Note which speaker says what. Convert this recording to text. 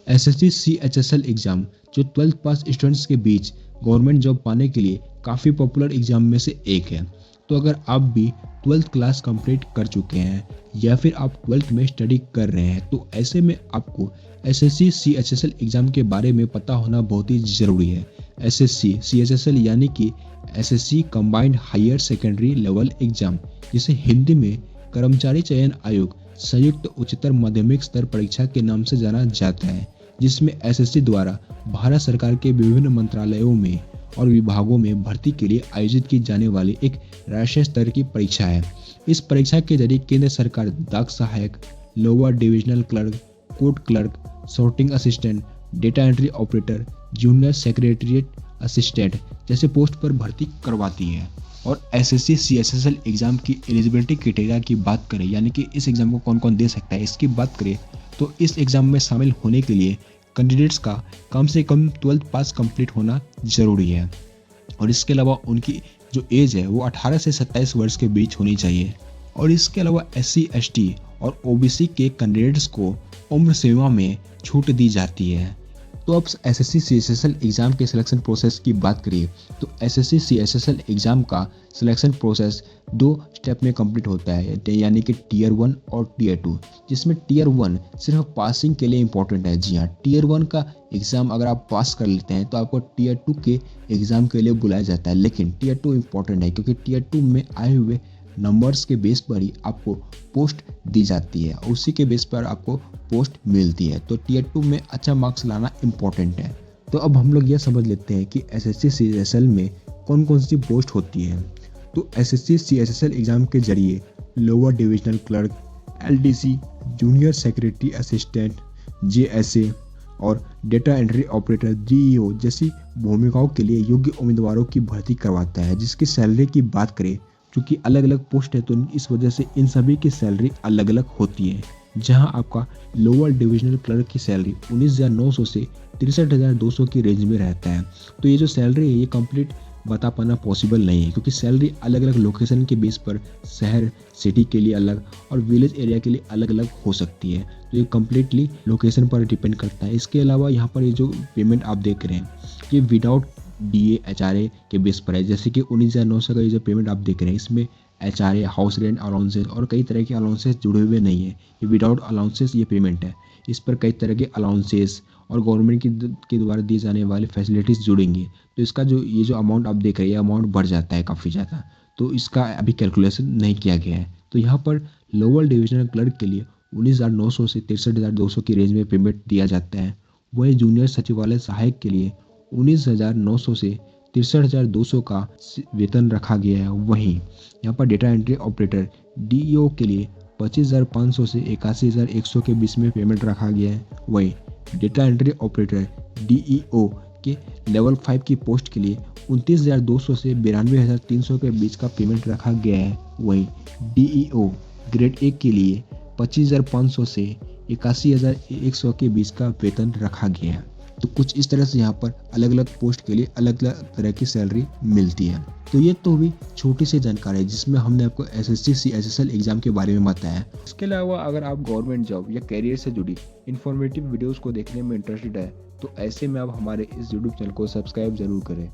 Speaker 1: SSC CHSL exam जो 12th पास students के बीच government job पाने के लिए काफ़ी पॉपुलर एग्ज़ाम में से एक है। तो अगर आप भी 12th क्लास कंप्लीट कर चुके हैं या फिर आप 12th में स्टडी कर रहे हैं, तो ऐसे में आपको एसएससी सीएचएसएल एग्ज़ाम के बारे में पता होना बहुत ही ज़रूरी है। एसएससी सीएचएसएल यानी कि SSC combined higher secondary level exam, जिसे हिंदी में कर्मचारी चयन आयोग संयुक्त उच्चतर माध्यमिक स्तर परीक्षा के नाम से जाना जाता है, जिसमें एसएससी द्वारा भारत सरकार के विभिन्न मंत्रालयों में और विभागों में भर्ती के लिए आयोजित की जाने वाली एक राष्ट्रीय स्तर की परीक्षा है। इस परीक्षा के जरिए केंद्र सरकार डाक सहायक, lower divisional clerk, court clerk, sorting assistant, data entry operator, junior secretariat assistant जैसे पोस्ट पर भर्ती करवाती है। और एसएससी सीएचएसएल एग्ज़ाम की एलिजिबिलिटी क्राइटेरिया की बात करें, यानी कि इस एग्ज़ाम को कौन कौन दे सकता है, इसकी बात करें तो इस एग्ज़ाम में शामिल होने के लिए कैंडिडेट्स का कम से कम 12th पास कंप्लीट होना ज़रूरी है। और इसके अलावा उनकी जो एज है वो 18 से 27 वर्ष के बीच होनी चाहिए। और इसके अलावा एससी एसटी और ओबीसी के कैंडिडेट्स को उम्र सीमा में छूट दी जाती है। तो अब एसएससी सीएचएसएल एग्ज़ाम के सिलेक्शन प्रोसेस की बात करिए तो एसएससी सीएचएसएल एग्ज़ाम का सिलेक्शन प्रोसेस 2 स्टेप में कंप्लीट होता है, यानी कि टीयर 1 और टीयर 2, जिसमें टीयर 1 सिर्फ पासिंग के लिए इंपॉर्टेंट है। जी हाँ, टीयर 1 का एग्ज़ाम अगर आप पास कर लेते हैं तो आपको टीयर 2 के एग्ज़ाम के लिए बुलाया जाता है। लेकिन टीयर 2 इंपॉर्टेंट है क्योंकि टीयर 2 में आए हुए नंबर्स के बेस पर ही आपको पोस्ट दी जाती है, उसी के बेस पर आपको पोस्ट मिलती है। तो टीयर 2 में अच्छा मार्क्स लाना इम्पोर्टेंट है। तो अब हम लोग यह समझ लेते हैं कि एसएससी सीएचएसएल में कौन कौन सी पोस्ट होती है। तो एसएससी सीएचएसएल एग्ज़ाम के जरिए lower divisional clerk, LDC, junior secretary assistant, JSA और डेटा एंट्री ऑपरेटर डीईओ जैसी भूमिकाओं के लिए योग्य उम्मीदवारों की भर्ती करवाता है। जिसकी सैलरी की बात करें, क्योंकि अलग अलग पोस्ट है तो इस वजह से इन सभी की सैलरी अलग अलग होती है। जहां आपका लोअर डिविजनल क्लर्क की सैलरी 19,900 से 63,200 की रेंज में रहता है। तो ये जो सैलरी है ये कंप्लीट बता पाना पॉसिबल नहीं है, क्योंकि सैलरी अलग अलग लोकेशन के बेस पर शहर सिटी के लिए अलग और विलेज एरिया के लिए अलग अलग हो सकती है। तो ये कम्प्लीटली लोकेशन पर डिपेंड करता है। इसके अलावा यहाँ पर ये जो पेमेंट आप देख रहे हैं ये विदाउट डीए एचआरए के बेस पर है। जैसे कि 19,900 का ये जो पेमेंट आप देख रहे हैं इसमें एचआरए, हाउस रेंट अलाउंसेस और कई तरह के अलाउंसेस जुड़े हुए नहीं है। ये विदाउट अलाउंसेस ये पेमेंट है। इस पर कई तरह के अलाउंसेस और गवर्नमेंट के द्वारा दिए जाने वाले फैसिलिटीज़ जुड़ेंगे। तो इसका जो ये जो अमाउंट आप देख रहे हैं ये अमाउंट बढ़ जाता है काफ़ी ज़्यादा। तो इसका अभी कैलकुलेशन नहीं किया गया है। तो यहाँ पर लोअर डिविजनल क्लर्क के लिए 19,900 से 63,200 की रेंज में पेमेंट दिया जाता है। वहीं जूनियर सचिवालय सहायक के लिए 19,900 से 63,200 का वेतन रखा गया है। वहीं यहाँ पर डेटा एंट्री ऑपरेटर डीईओ के लिए 25,500 से 81,100 के बीच में पेमेंट रखा गया है। वहीं डेटा एंट्री ऑपरेटर डीईओ के लेवल 5 की पोस्ट के लिए 29,200 से 92,300 के बीच का पेमेंट रखा गया है। वहीं डीईओ ग्रेड 1 के लिए 25,500 से 81,100 के बीच का वेतन रखा गया है। तो कुछ इस तरह से यहाँ पर अलग अलग पोस्ट के लिए अलग अलग तरह की सैलरी मिलती है। तो ये तो भी छोटी सी जानकारी है जिसमें हमने आपको एसएससी सीएचएसएल एग्जाम के बारे में बताया। इसके अलावा अगर आप गवर्नमेंट जॉब या कैरियर से जुड़ी इन्फॉर्मेटिव वीडियोस को देखने में इंटरेस्टेड है तो ऐसे में आप हमारे इस यूट्यूब चैनल को सब्सक्राइब जरूर करें।